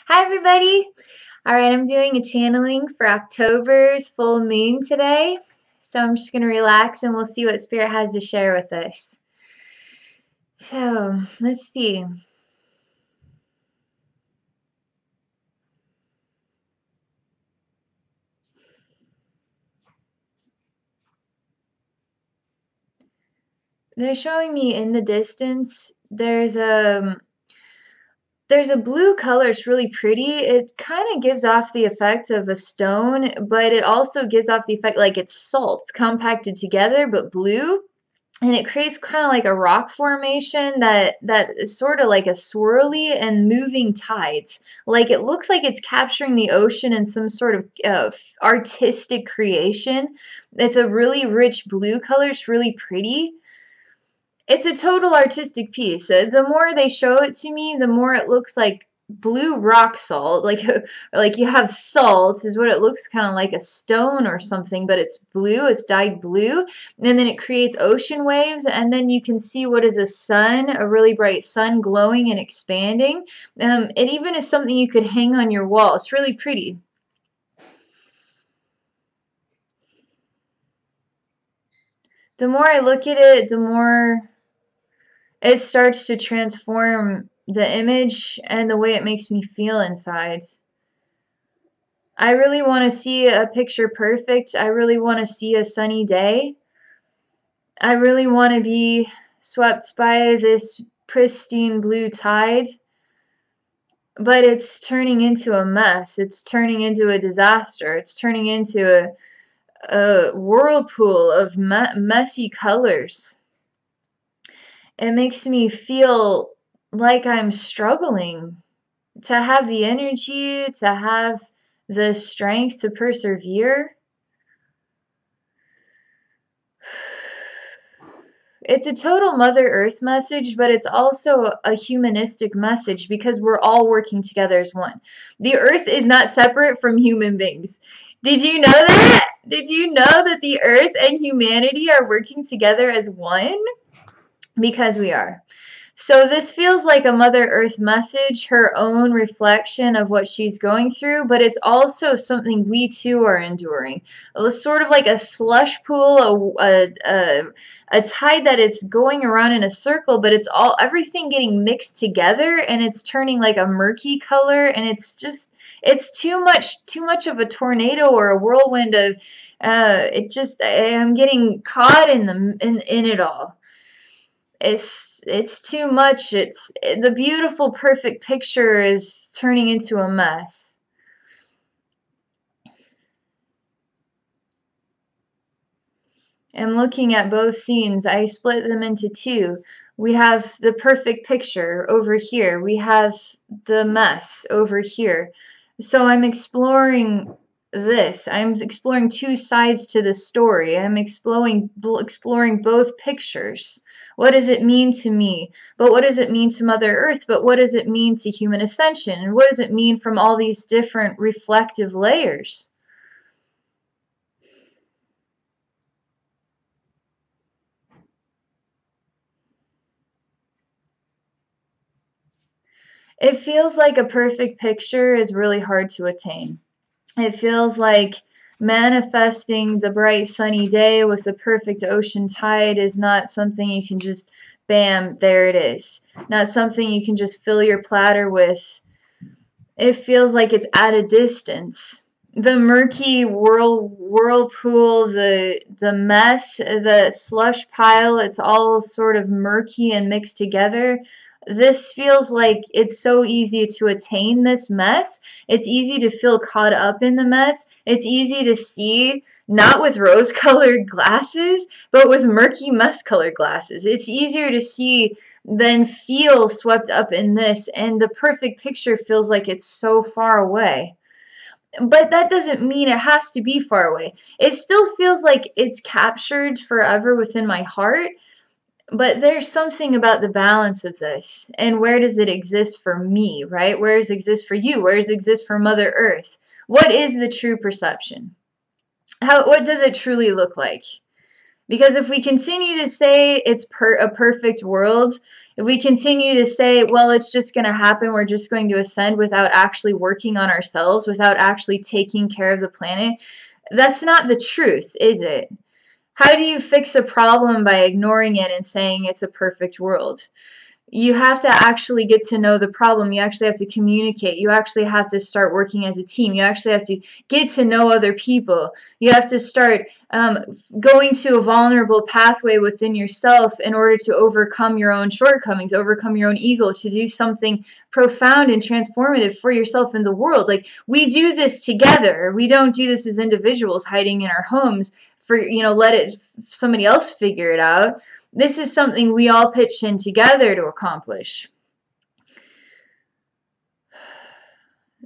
Hi, everybody. All right, I'm doing a channeling for October's full moon today. So I'm just going to relax and we'll see what Spirit has to share with us. So let's see. They're showing me in the distance there's a blue color. It's really pretty. It kind of gives off the effect of a stone, but it also gives off the effect like it's salt compacted together, but blue. And it creates kind of like a rock formation that is sort of like a swirly and moving tides. Like it looks like it's capturing the ocean in some sort of artistic creation. It's a really rich blue color. It's really pretty. It's a total artistic piece. The more they show it to me, the more it looks like blue rock salt. Like like you have salt is what it looks kind of like a stone or something, but it's blue. It's dyed blue, and then it creates ocean waves, and then you can see what is a sun, a really bright sun glowing and expanding. It even is something you could hang on your wall. It's really pretty. The more I look at it, the more it starts to transform the image and the way it makes me feel inside. I really want to see a picture perfect. I really want to see a sunny day. I really want to be swept by this pristine blue tide, but it's turning into a mess. It's turning into a disaster. It's turning into a whirlpool of messy colors. It makes me feel like I'm struggling to have the energy, to have the strength to persevere. It's a total Mother Earth message, but it's also a humanistic message because we're all working together as one. The Earth is not separate from human beings. Did you know that? Did you know that the Earth and humanity are working together as one? Because we are. So this feels like a Mother Earth message, her own reflection of what she's going through, but it's also something we too are enduring. It's sort of like a slush pool, a tide that it's going around in a circle, but it's all everything getting mixed together and it's turning like a murky color, and it's too much of a tornado or a whirlwind of I'm getting caught in it all. It's too much. It's the beautiful, perfect picture is turning into a mess. I'm looking at both scenes. I split them into two. We have the perfect picture over here. We have the mess over here. So I'm exploring this. I'm exploring two sides to the story. I'm exploring both pictures. What does it mean to me? But what does it mean to Mother Earth? But what does it mean to human ascension? And what does it mean from all these different reflective layers? It feels like a perfect picture is really hard to attain. It feels like manifesting the bright sunny day with the perfect ocean tide is not something you can just, bam, there it is. Not something you can just fill your platter with. It feels like it's at a distance. The murky whirlpool, the mess, the slush pile, it's all sort of murky and mixed together. This feels like it's so easy to attain this mess. It's easy to feel caught up in the mess. It's easy to see, not with rose colored glasses, but with murky mess colored glasses. It's easier to see than feel swept up in this, and the perfect picture feels like it's so far away. But that doesn't mean it has to be far away. It still feels like it's captured forever within my heart, but there's something about the balance of this. And where does it exist for me, right? Where does it exist for you? Where does it exist for Mother Earth? What is the true perception? What does it truly look like? Because if we continue to say it's a perfect world, if we continue to say, well, it's just going to happen, we're just going to ascend without actually working on ourselves, without actually taking care of the planet, that's not the truth, is it? How do you fix a problem by ignoring it and saying it's a perfect world? You have to actually get to know the problem. You actually have to communicate. You actually have to start working as a team. You actually have to get to know other people. You have to start going to a vulnerable pathway within yourself in order to overcome your own shortcomings, overcome your own ego, to do something profound and transformative for yourself and the world. Like, we do this together. We don't do this as individuals hiding in our homes for, let somebody else figure it out. This is something we all pitch in together to accomplish.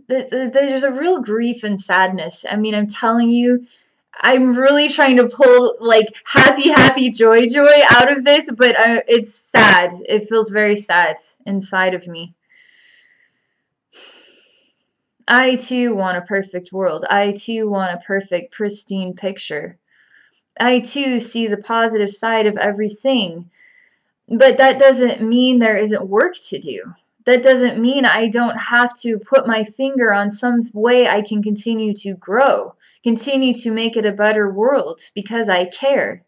There's a real grief and sadness. I mean, I'm telling you, I'm really trying to pull like happy, joy out of this, but it's sad. It feels very sad inside of me. I too want a perfect world. I too want a perfect, pristine picture. I too see the positive side of everything. But that doesn't mean there isn't work to do. That doesn't mean I don't have to put my finger on some way I can continue to grow, continue to make it a better world because I care.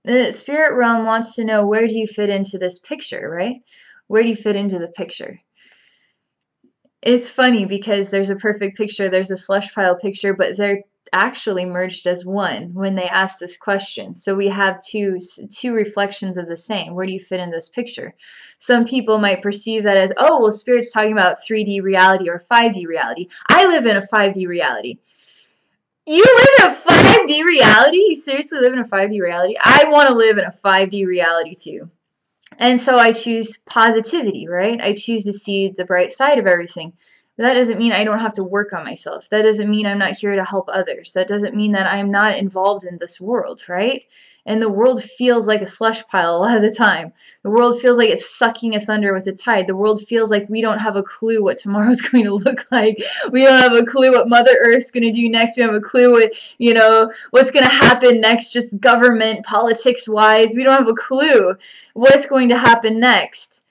The spirit realm wants to know, where do you fit into this picture, right? Where do you fit into the picture? It's funny because there's a perfect picture, there's a slush pile picture, but they're actually merged as one when they ask this question. So we have two reflections of the same. Where do you fit in this picture? Some people might perceive that as, oh, well, Spirit's talking about 3D reality or 5D reality. I live in a 5D reality. You live in a 5D reality? You seriously live in a 5D reality? I want to live in a 5D reality too. And so I choose positivity, right? I choose to see the bright side of everything. But that doesn't mean I don't have to work on myself. That doesn't mean I'm not here to help others. That doesn't mean that I'm not involved in this world, right? And the world feels like a slush pile a lot of the time. The world feels like it's sucking us under with the tide. The world feels like we don't have a clue what tomorrow's going to look like. We don't have a clue what Mother Earth's going to do next. We don't have a clue what, what's going to happen next, just government, politics-wise. We don't have a clue what's going to happen next.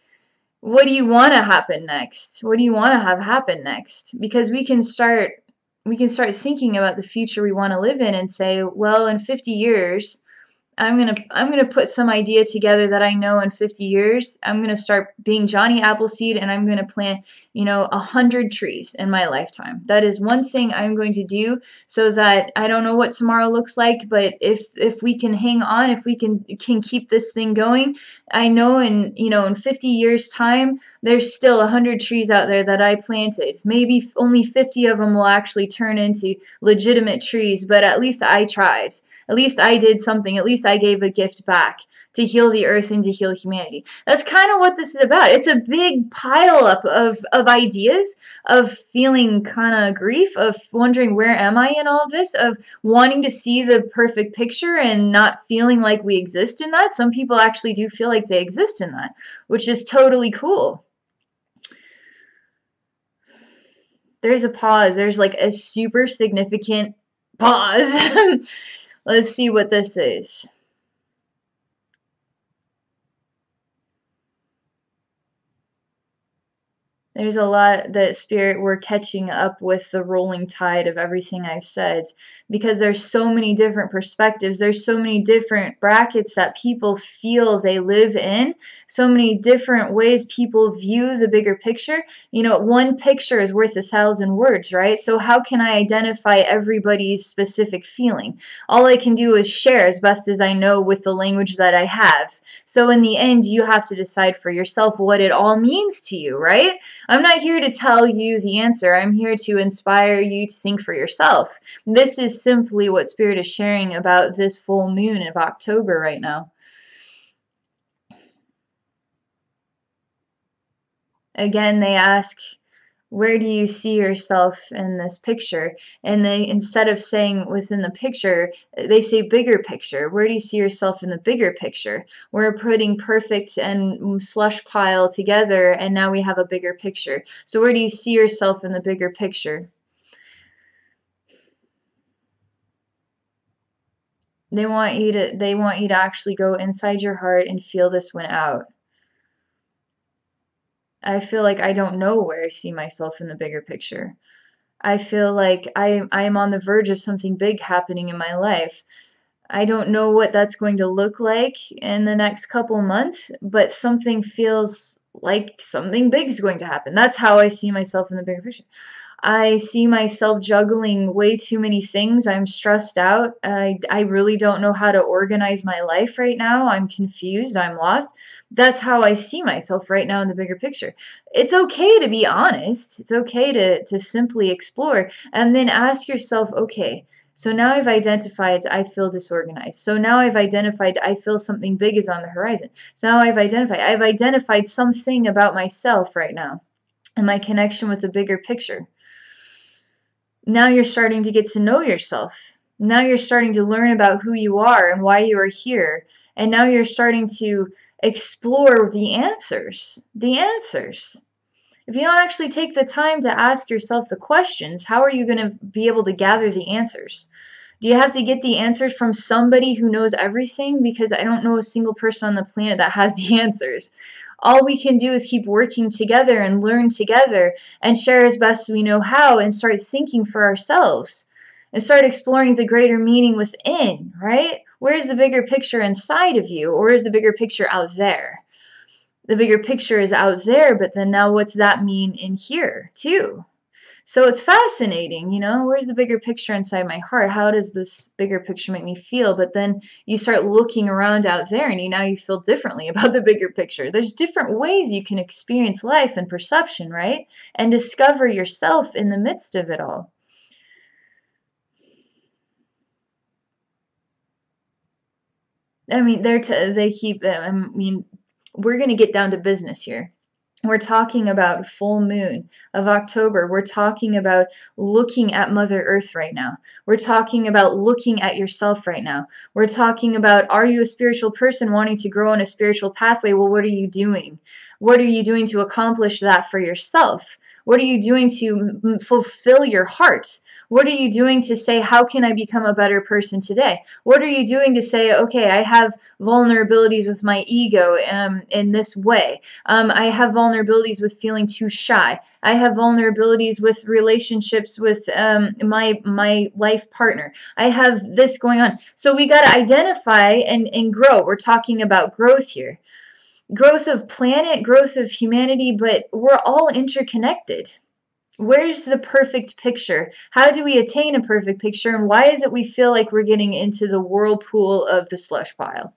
What do you want to happen next? What do you want to have happen next? Because we can start thinking about the future we want to live in and say, well, in 50 years, I'm gonna put some idea together that I know in 50 years I'm gonna start being Johnny Appleseed, and I'm gonna plant 100 trees in my lifetime. That is one thing I'm going to do, so that I don't know what tomorrow looks like, but if we can hang on, if we can keep this thing going, I know in 50 years time there's still 100 trees out there that I planted. Maybe only 50 of them will actually turn into legitimate trees, but at least I tried. At least I did something. At least I gave a gift back to heal the earth and to heal humanity. That's kind of what this is about. It's a big pile up of ideas, of feeling kind of grief, of wondering where am I in all of this, of wanting to see the perfect picture and not feeling like we exist in that. Some people actually do feel like they exist in that, which is totally cool. There's a pause. There's like a super significant pause. Let's see what this is. There's a lot that Spirit we're catching up with the rolling tide of everything I've said, because there's so many different perspectives. There's so many different brackets that people feel they live in, so many different ways people view the bigger picture. One picture is worth 1,000 words, right? So how can I identify everybody's specific feeling? All I can do is share as best as I know with the language that I have. So in the end, you have to decide for yourself what it all means to you, right? I'm not here to tell you the answer. I'm here to inspire you to think for yourself. This is simply what Spirit is sharing about this full moon of October right now. Again, they ask, where do you see yourself in this picture? And they, instead of saying within the picture, they say bigger picture. Where do you see yourself in the bigger picture? We're putting perfect and slush pile together, and now we have a bigger picture. So where do you see yourself in the bigger picture? They want you to actually go inside your heart and feel this one out. I feel like I don't know where I see myself in the bigger picture. I feel like I'm on the verge of something big happening in my life. I don't know what that's going to look like in the next couple months, but something feels like something big is going to happen. That's how I see myself in the bigger picture. I see myself juggling way too many things. I'm stressed out. I really don't know how to organize my life right now. I'm confused. I'm lost. That's how I see myself right now in the bigger picture. It's okay to be honest. It's okay to simply explore and then ask yourself, okay, so now I've identified I feel disorganized. So now I've identified I feel something big is on the horizon. So now I've identified something about myself right now and my connection with the bigger picture. Now you're starting to get to know yourself. Now you're starting to learn about who you are and why you are here. And now you're starting to explore the answers. The answers. If you don't actually take the time to ask yourself the questions, how are you going to be able to gather the answers? Do you have to get the answers from somebody who knows everything? Because I don't know a single person on the planet that has the answers. All we can do is keep working together and learn together and share as best we know how and start thinking for ourselves and start exploring the greater meaning within, right? Where's the bigger picture inside of you, or is the bigger picture out there? The bigger picture is out there, but then now what's that mean in here too? So it's fascinating, where's the bigger picture inside my heart? How does this bigger picture make me feel? But then you start looking around out there and now you feel differently about the bigger picture. There's different ways you can experience life and perception, right? And discover yourself in the midst of it all. I mean, we're going to get down to business here. We're talking about full moon of October. We're talking about looking at Mother Earth right now. We're talking about looking at yourself right now. We're talking about, are you a spiritual person wanting to grow on a spiritual pathway? Well, what are you doing? What are you doing to accomplish that for yourself? What are you doing to fulfill your heart? What are you doing to say, how can I become a better person today? What are you doing to say, okay, I have vulnerabilities with my ego in this way. I have vulnerabilities with feeling too shy. I have vulnerabilities with relationships with my life partner. I have this going on. So we got to identify and grow. We're talking about growth here. Growth of planet, growth of humanity, but we're all interconnected. Where's the perfect picture? How do we attain a perfect picture? And why is it we feel like we're getting into the whirlpool of the slush pile?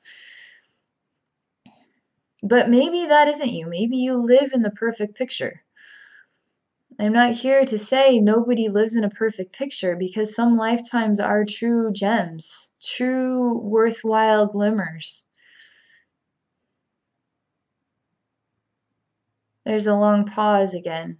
But maybe that isn't you. Maybe you live in the perfect picture. I'm not here to say nobody lives in a perfect picture, because some lifetimes are true gems, true worthwhile glimmers. There's a long pause again.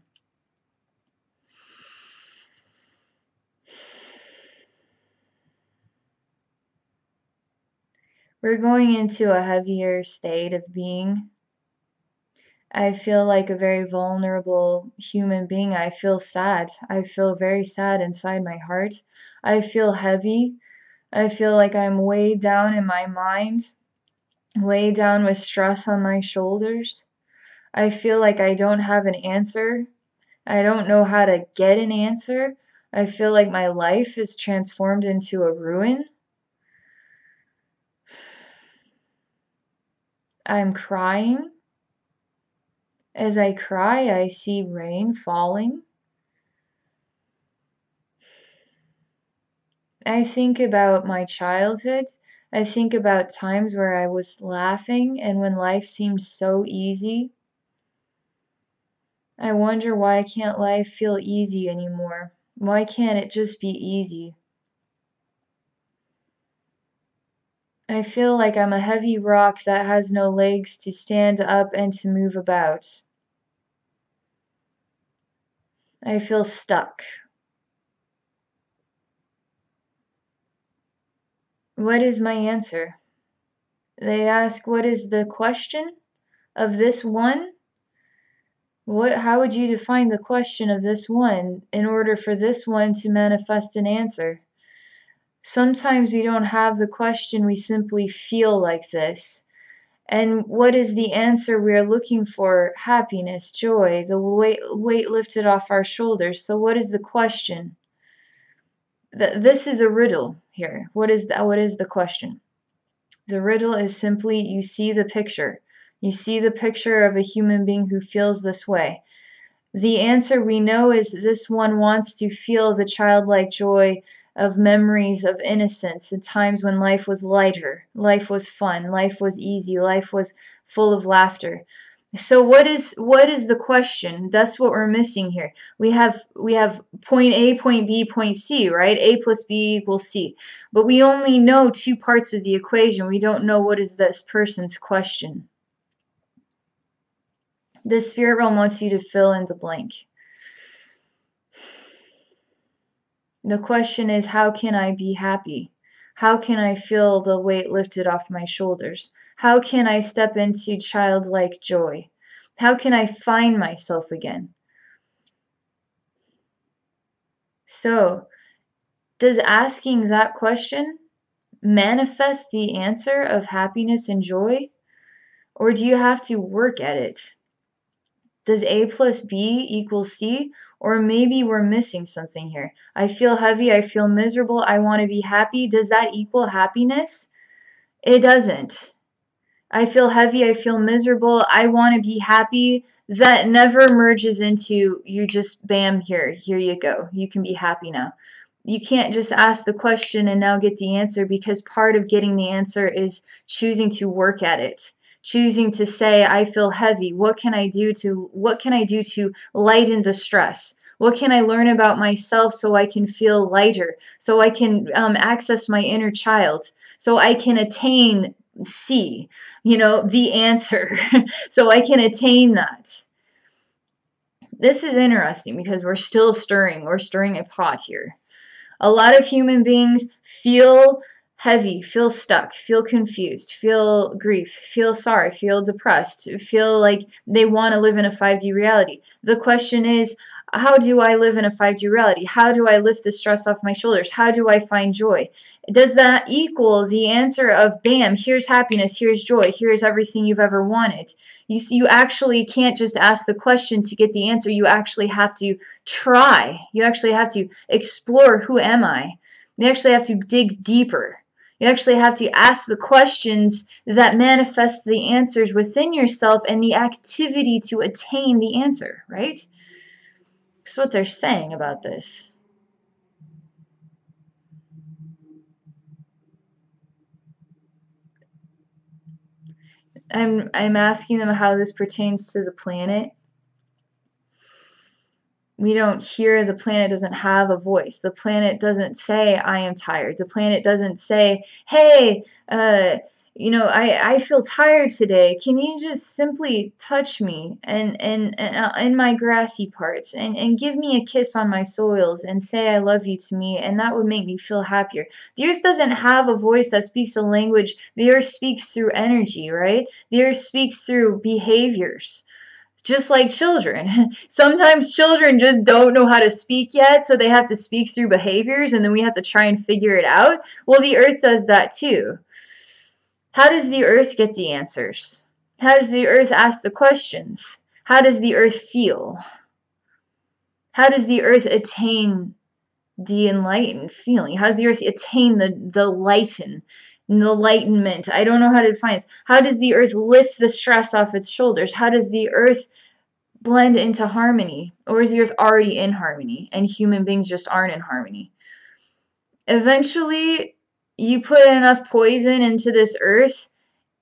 We're going into a heavier state of being. I feel like a very vulnerable human being. I feel sad. I feel very sad inside my heart. I feel heavy. I feel like I'm way down in my mind, way down with stress on my shoulders. I feel like I don't have an answer. I don't know how to get an answer. I feel like my life is transformed into a ruin. I'm crying. As I cry, I see rain falling. I think about my childhood. I think about times where I was laughing and when life seemed so easy. I wonder, why can't life feel easy anymore? Why can't it just be easy? I feel like I'm a heavy rock that has no legs to stand up and to move about. I feel stuck. What is my answer? They ask, what is the question of this one? How would you define the question of this one in order for this one to manifest an answer? Sometimes we don't have the question, we simply feel like this. And what is the answer we are looking for? Happiness, joy, the weight lifted off our shoulders. So what is the question? This is a riddle here. What is the question? The riddle is simply you see the picture. You see the picture of a human being who feels this way. The answer we know is this one wants to feel the childlike joy of memories of innocence at times when life was lighter, life was fun, life was easy, life was full of laughter. So what is the question? That's what we're missing here. We have point A, point B, point C, right? A plus B equals C. But we only know two parts of the equation. We don't know what is this person's question. The spirit realm wants you to fill in the blank. The question is, how can I be happy? How can I feel the weight lifted off my shoulders? How can I step into childlike joy? How can I find myself again? So, does asking that question manifest the answer of happiness and joy? Or do you have to work at it? Does A plus B equal C? Or maybe we're missing something here. I feel heavy, I feel miserable, I want to be happy. Does that equal happiness? It doesn't. I feel heavy, I feel miserable, I want to be happy. That never merges into you just bam, here you go. You can be happy now. You can't just ask the question and now get the answer, because part of getting the answer is choosing to work at it. Choosing to say, I feel heavy. What can I do to lighten the stress? What can I learn about myself so I can feel lighter? So I can access my inner child. So I can attain C, the answer. So I can attain that. This is interesting because we're stirring a pot here. A lot of human beings feel heavy, feel stuck, feel confused, feel grief, feel sorry, feel depressed, feel like they want to live in a 5D reality. The question is, how do I live in a 5D reality? How do I lift the stress off my shoulders? How do I find joy? Does that equal the answer of, bam, here's happiness, here's joy, here's everything you've ever wanted? You actually can't just ask the question to get the answer. You actually have to try. You actually have to explore, who am I? You actually have to dig deeper. You actually have to ask the questions that manifest the answers within yourself and the activity to attain the answer, right? That's what they're saying about this. I'm asking them how this pertains to the planet. We don't hear, the planet doesn't have a voice. The planet doesn't say, I am tired. The planet doesn't say, hey, I feel tired today. Can you just simply touch me and in my grassy parts and give me a kiss on my soils and say I love you to me, and that would make me feel happier. The earth doesn't have a voice that speaks a language. The earth speaks through energy, right? The earth speaks through behaviors. Just like children. Sometimes children just don't know how to speak yet, so they have to speak through behaviors, and then we have to try and figure it out. Well, the earth does that too. How does the earth get the answers? How does the earth ask the questions? How does the earth feel? How does the earth attain the enlightened feeling? How does the earth attain the enlightenment? I don't know how to define this. How does the earth lift the stress off its shoulders? How does the earth blend into harmony? Or is the earth already in harmony and human beings just aren't in harmony? Eventually, you put enough poison into this earth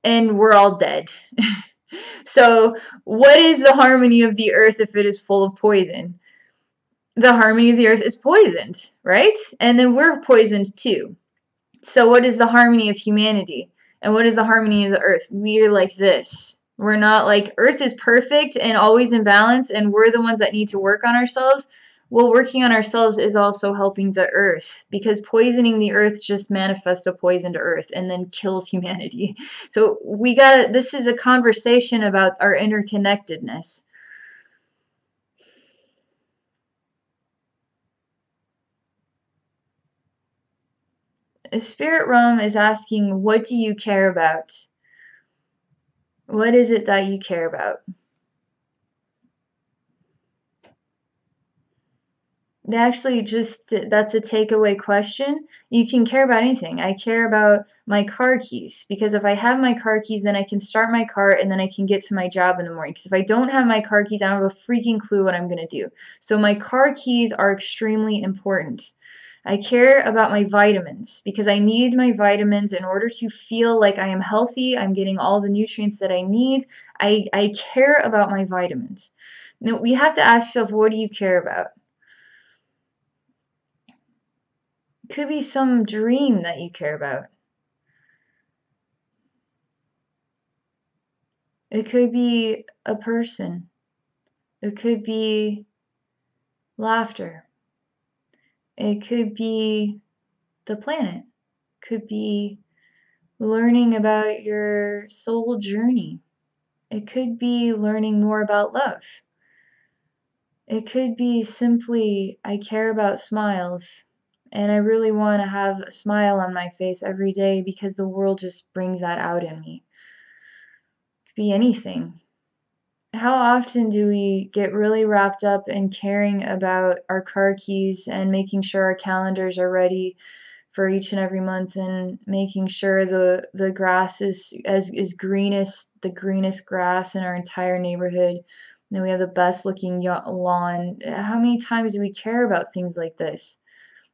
and we're all dead. So what is the harmony of the earth if it is full of poison? The harmony of the earth is poisoned, right? And then we're poisoned too. So what is the harmony of humanity? And what is the harmony of the earth? We're like this. We're not like, earth is perfect and always in balance, and we're the ones that need to work on ourselves. Well, working on ourselves is also helping the earth, because poisoning the earth just manifests a poisoned earth and then kills humanity. So this is a conversation about our interconnectedness. The spirit realm is asking, what do you care about? What is it that you care about? Actually, just that's a takeaway question. You can care about anything. I care about my car keys because if I have my car keys, then I can start my car and then I can get to my job in the morning. Because if I don't have my car keys, I don't have a freaking clue what I'm going to do. So my car keys are extremely important. I care about my vitamins because I need my vitamins in order to feel like I am healthy. I'm getting all the nutrients that I need. I care about my vitamins. Now, we have to ask yourself, what do you care about? Could be some dream that you care about. It could be a person. It could be laughter. It could be the planet. It could be learning about your soul journey. It could be learning more about love. It could be simply, I care about smiles. And I really want to have a smile on my face every day because the world just brings that out in me. It could be anything. How often do we get really wrapped up in caring about our car keys and making sure our calendars are ready for each and every month and making sure the grass is greenest, the greenest grass in our entire neighborhood, and then we have the best looking lawn? How many times do we care about things like this?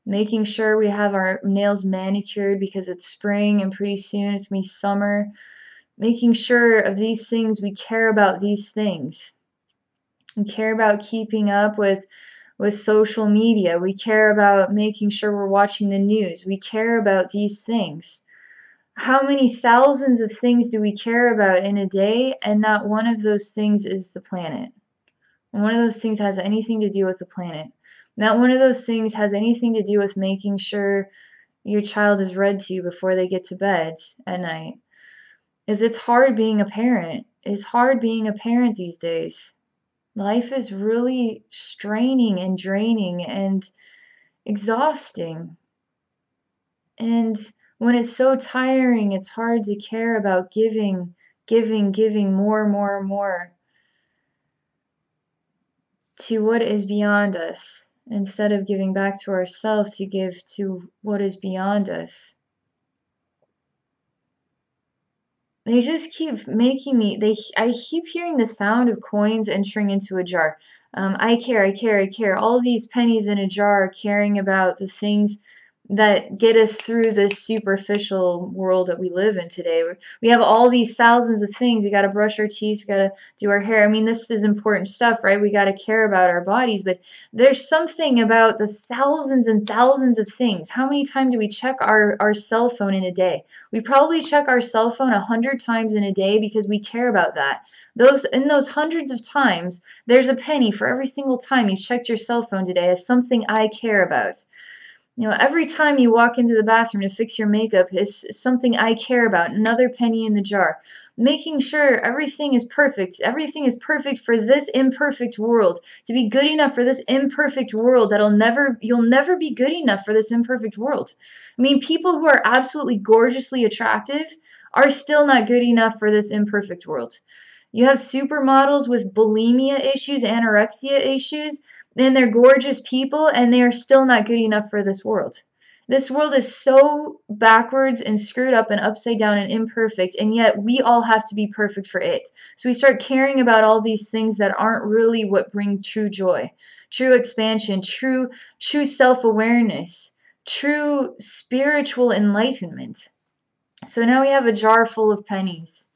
Making sure we have our nails manicured because it's spring and pretty soon it's gonna be summer. Making sure of these things, we care about these things. We care about keeping up with social media. We care about making sure we're watching the news. We care about these things. How many thousands of things do we care about in a day, and not one of those things is the planet? And one of those things has anything to do with the planet. Not one of those things has anything to do with making sure your child is read to before they get to bed at night. It's hard being a parent. It's hard being a parent these days. Life is really straining and draining and exhausting. And when it's so tiring, it's hard to care about giving more to what is beyond us instead of giving back to ourselves to give to what is beyond us. They just keep making me, I keep hearing the sound of coins entering into a jar. I care. All these pennies in a jar caring about the things that get us through this superficial world that we live in today. We have all these thousands of things. We got to brush our teeth. We got to do our hair. I mean, this is important stuff, right? We got to care about our bodies, but there's something about the thousands and thousands of things. How many times do we check our cell phone in a day? We probably check our cell phone 100 times in a day because we care about that. In those hundreds of times, there's a penny for every single time you checked your cell phone today as something I care about. Every time you walk into the bathroom to fix your makeup is something I care about. Another penny in the jar. Making sure everything is perfect. Everything is perfect for this imperfect world. To be good enough for this imperfect world, you'll never be good enough for this imperfect world. I mean, people who are absolutely gorgeously attractive are still not good enough for this imperfect world. You have supermodels with bulimia issues, anorexia issues, and they're gorgeous people, and they are still not good enough for this world. This world is so backwards and screwed up and upside down and imperfect, and yet we all have to be perfect for it. So we start caring about all these things that aren't really what bring true joy, true expansion, true self-awareness, true spiritual enlightenment. So now we have a jar full of pennies.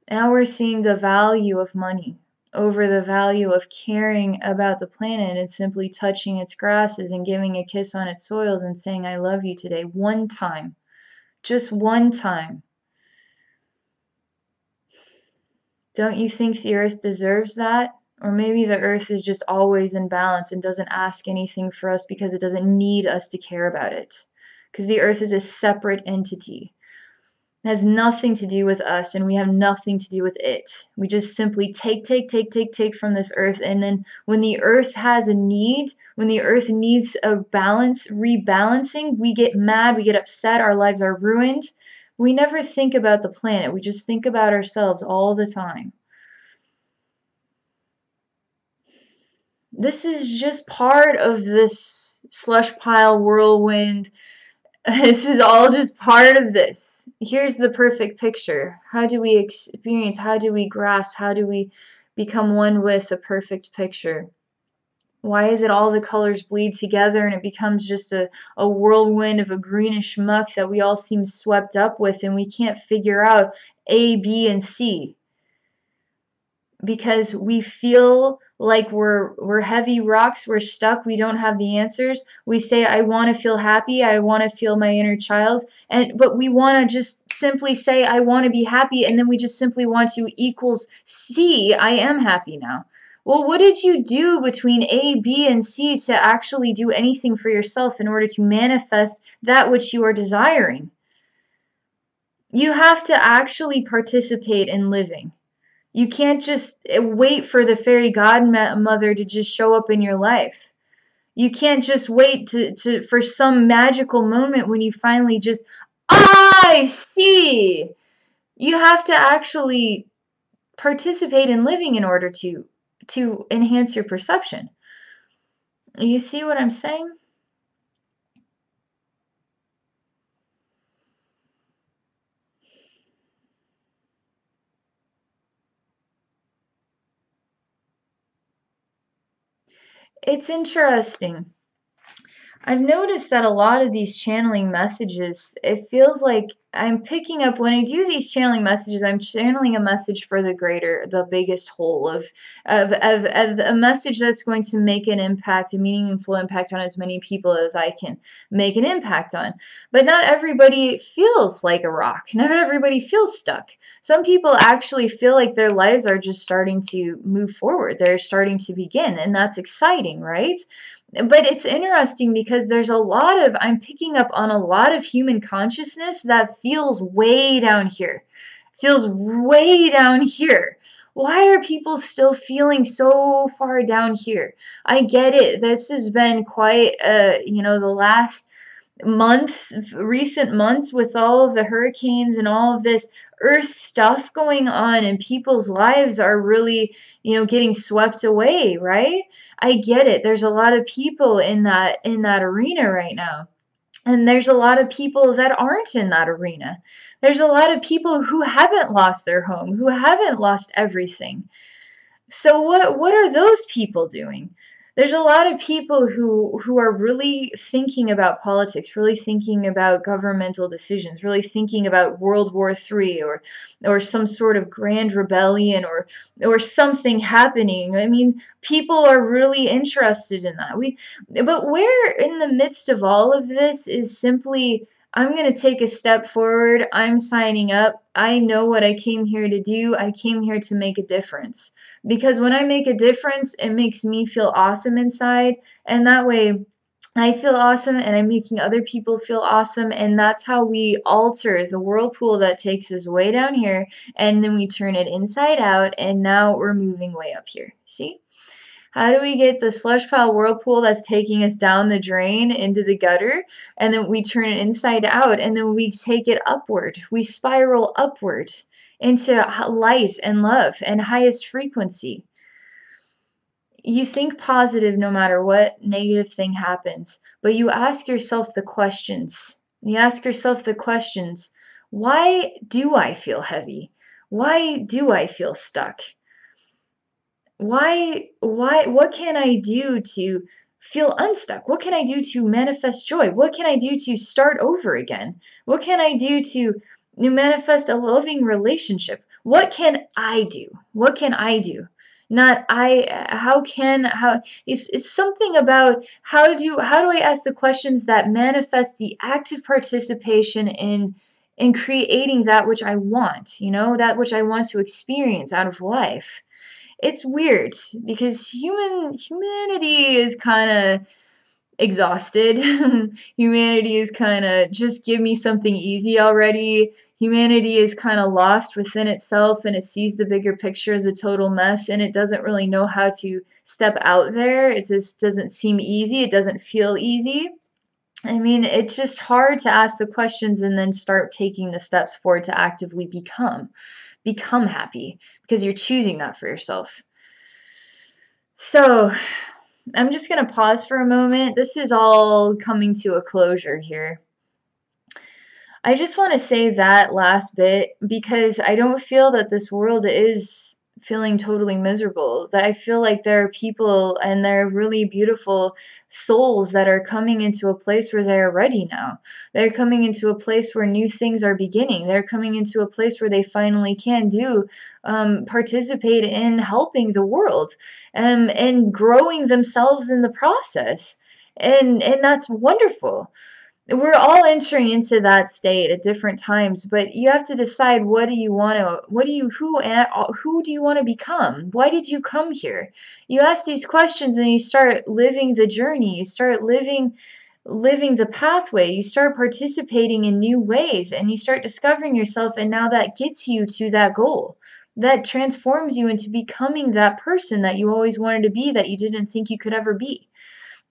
Now we're seeing the value of money over the value of caring about the planet and simply touching its grasses and giving a kiss on its soils and saying, I love you today. One time. Just one time. Don't you think the earth deserves that? Or maybe the earth is just always in balance and doesn't ask anything for us because it doesn't need us to care about it. Because the earth is a separate entity. It has nothing to do with us, and we have nothing to do with it. We just simply take from this earth, and then when the earth has a need, when the earth needs a balance, rebalancing, we get mad, we get upset, our lives are ruined. We never think about the planet, we just think about ourselves all the time. This is just part of this slush pile whirlwind. This is all just part of this. Here's the perfect picture. How do we experience, how do we grasp, how do we become one with the perfect picture? Why is it all the colors bleed together and it becomes just a whirlwind of a greenish muck that we all seem swept up with, and we can't figure out A, B, and C? Because we feel like we're heavy rocks, we're stuck, we don't have the answers. We say, I want to feel happy, I want to feel my inner child, but we want to just simply say, I want to be happy, and then we just simply want to equals C, I am happy now. Well, what did you do between A, B, and C to actually do anything for yourself in order to manifest that which you are desiring? You have to actually participate in living. You can't just wait for the fairy godmother to just show up in your life. You can't just wait for some magical moment when you finally just, I see. You have to actually participate in living in order to enhance your perception. You see what I'm saying? It's interesting. I've noticed that a lot of these channeling messages, it feels like I'm picking up when I do these channeling messages, I'm channeling a message for the greater, the biggest whole of a message that's going to make an impact, a meaningful impact on as many people as I can make an impact on. But not everybody feels like a rock. Not everybody feels stuck. Some people actually feel like their lives are just starting to move forward. They're starting to begin, and that's exciting, right? But it's interesting because I'm picking up on a lot of human consciousness that feels way down here. Feels way down here. Why are people still feeling so far down here? I get it. This has been quite, the last months, recent months, with all of the hurricanes and all of this earth stuff going on, and people's lives are really, getting swept away, right? I get it. There's a lot of people in that arena right now. And there's a lot of people that aren't in that arena. There's a lot of people who haven't lost their home, who haven't lost everything. So what are those people doing? There's a lot of people who are really thinking about politics, really thinking about governmental decisions, really thinking about World War III, or some sort of grand rebellion, or something happening. I mean, people are really interested in that. But where in the midst of all of this is simply, I'm going to take a step forward. I'm signing up. I know what I came here to do. I came here to make a difference. Because when I make a difference, it makes me feel awesome inside. And that way, I feel awesome and I'm making other people feel awesome. And that's how we alter the whirlpool that takes us way down here. And then we turn it inside out. And now we're moving way up here. See? How do we get the slush pile whirlpool that's taking us down the drain into the gutter, and then we turn it inside out, and then we take it upward? We spiral upward into light and love and highest frequency. You think positive no matter what negative thing happens, but you ask yourself the questions. You ask yourself the questions. Why do I feel heavy? Why do I feel stuck? What can I do to feel unstuck? What can I do to manifest joy? What can I do to start over again? What can I do to manifest a loving relationship? What can I do? What can I do? Not I, how it's something about how do I ask the questions that manifest the active participation in creating that which I want, that which I want to experience out of life. It's weird because humanity is kind of exhausted. Humanity is kind of just give me something easy already. Humanity is kind of lost within itself, and it sees the bigger picture as a total mess, and it doesn't really know how to step out there. It just doesn't seem easy. It doesn't feel easy. I mean, it's just hard to ask the questions and then start taking the steps forward to actively become happy, because you're choosing that for yourself. So I'm just going to pause for a moment. This is all coming to a closure here. I just want to say that last bit because I don't feel that this world is feeling totally miserable. That I feel like there are people and there are really beautiful souls that are coming into a place where they're ready now. They're coming into a place where new things are beginning. They're coming into a place where they finally can participate in helping the world and growing themselves in the process. And that's wonderful. We're all entering into that state at different times, but you have to decide who do you want to become? Why did you come here? You ask these questions and you start living the journey. You start living the pathway. You start participating in new ways and you start discovering yourself, and now that gets you to that goal. That transforms you into becoming that person that you always wanted to be, that you didn't think you could ever be.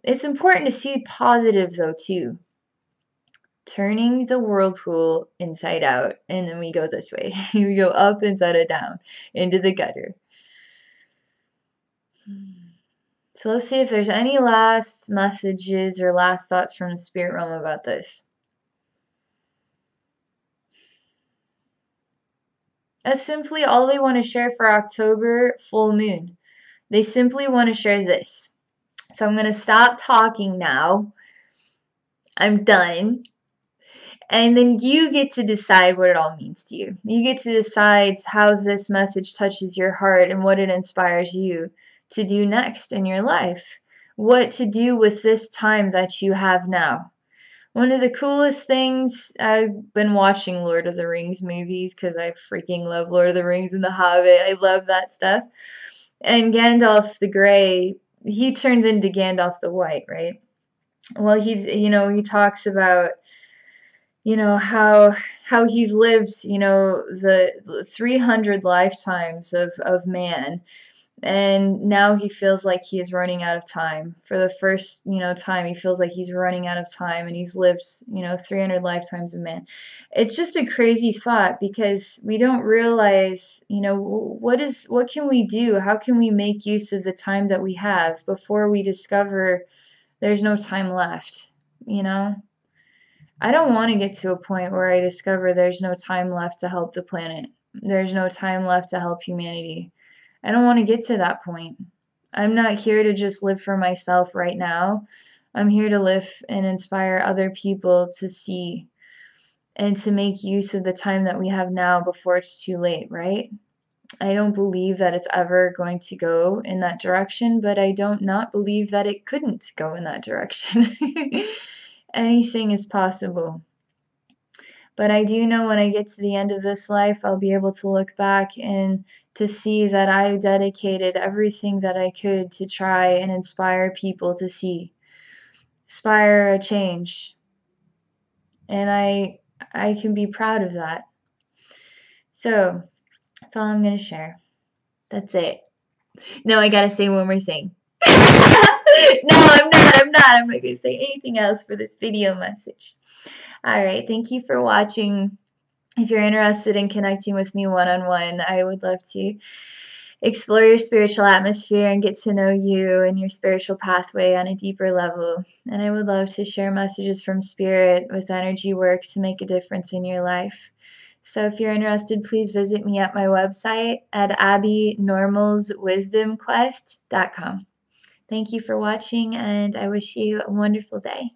It's important to see positive though too. Turning the whirlpool inside out, and then we go this way. We go up inside and down into the gutter. So let's see if there's any last messages or last thoughts from the spirit realm about this. That's simply all they want to share for October full moon. They simply want to share this. So I'm going to stop talking now. I'm done. And then you get to decide what it all means to you. You get to decide how this message touches your heart and what it inspires you to do next in your life. What to do with this time that you have now. One of the coolest things, I've been watching Lord of the Rings movies because I freaking love Lord of the Rings and The Hobbit. I love that stuff. And Gandalf the Grey, he turns into Gandalf the White, right? Well, he talks about how he's lived, the 300 lifetimes of man, and now he feels like he is running out of time. For the first, time, he feels like he's running out of time, and he's lived, 300 lifetimes of man. It's just a crazy thought because we don't realize, what can we do? How can we make use of the time that we have before we discover there's no time left, I don't want to get to a point where I discover there's no time left to help the planet. There's no time left to help humanity. I don't want to get to that point. I'm not here to just live for myself right now. I'm here to live and inspire other people to see and to make use of the time that we have now before it's too late, right? I don't believe that it's ever going to go in that direction, but I don't not believe that it couldn't go in that direction. Anything is possible. But I do know when I get to the end of this life, I'll be able to look back and to see that I dedicated everything that I could to try and inspire people to inspire a change. And I can be proud of that. So that's all I'm going to share. That's it. No, I got to say one more thing. No, I'm not going to say anything else for this video message. All right, thank you for watching. If you're interested in connecting with me one-on-one, I would love to explore your spiritual atmosphere and get to know you and your spiritual pathway on a deeper level. And I would love to share messages from Spirit with energy work to make a difference in your life. So if you're interested, please visit me at my website at abbynormalswisdomquest.com. Thank you for watching, and I wish you a wonderful day.